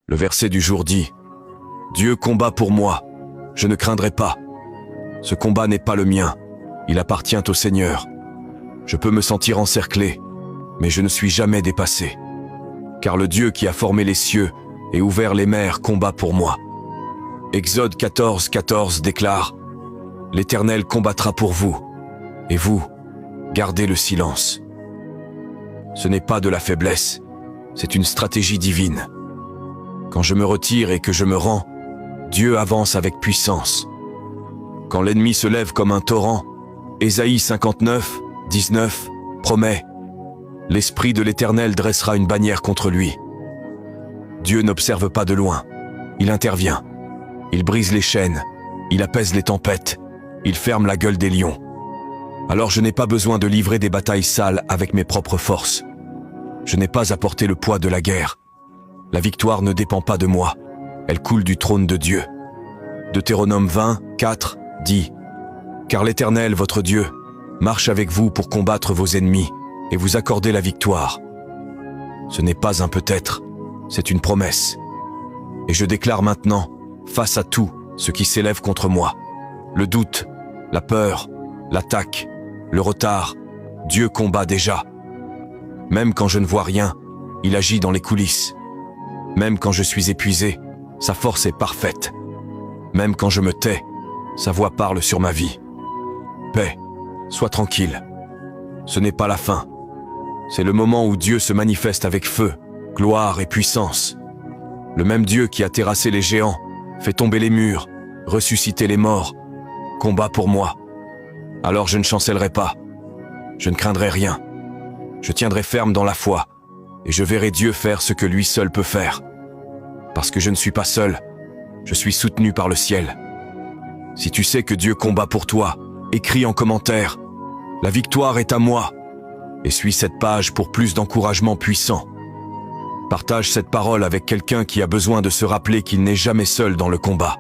Le verset du jour dit « Dieu combat pour moi, je ne craindrai pas. Ce combat n'est pas le mien, il appartient au Seigneur. Je peux me sentir encerclé, mais je ne suis jamais dépassé. Car le Dieu qui a formé les cieux et ouvert les mers combat pour moi. » Exode 14, 14 déclare « L'Éternel combattra pour vous, et vous, gardez le silence. » Ce n'est pas de la faiblesse, c'est une stratégie divine. Quand je me retire et que je me rends, Dieu avance avec puissance. Quand l'ennemi se lève comme un torrent, Ésaïe 59, 19 promet « L'Esprit de l'Éternel dressera une bannière contre lui. » Dieu n'observe pas de loin, il intervient. Il brise les chaînes, il apaise les tempêtes, il ferme la gueule des lions. Alors je n'ai pas besoin de livrer des batailles sales avec mes propres forces. Je n'ai pas à porter le poids de la guerre. La victoire ne dépend pas de moi, elle coule du trône de Dieu. Deutéronome 20, 4 dit « Car l'Éternel, votre Dieu, marche avec vous pour combattre vos ennemis et vous accorder la victoire. » Ce n'est pas un peut-être, c'est une promesse. Et je déclare maintenant, face à tout ce qui s'élève contre moi, le doute, la peur, l'attaque, le retard, Dieu combat déjà. Même quand je ne vois rien, il agit dans les coulisses. Même quand je suis épuisé, sa force est parfaite. Même quand je me tais, sa voix parle sur ma vie. Paix, sois tranquille. Ce n'est pas la fin. C'est le moment où Dieu se manifeste avec feu, gloire et puissance. Le même Dieu qui a terrassé les géants, fait tomber les murs, ressuscité les morts, combat pour moi. Alors je ne chancellerai pas. Je ne craindrai rien. Je tiendrai ferme dans la foi, et je verrai Dieu faire ce que lui seul peut faire. Parce que je ne suis pas seul, je suis soutenu par le ciel. Si tu sais que Dieu combat pour toi, écris en commentaire « La victoire est à moi » et suis cette page pour plus d'encouragement puissant. Partage cette parole avec quelqu'un qui a besoin de se rappeler qu'il n'est jamais seul dans le combat.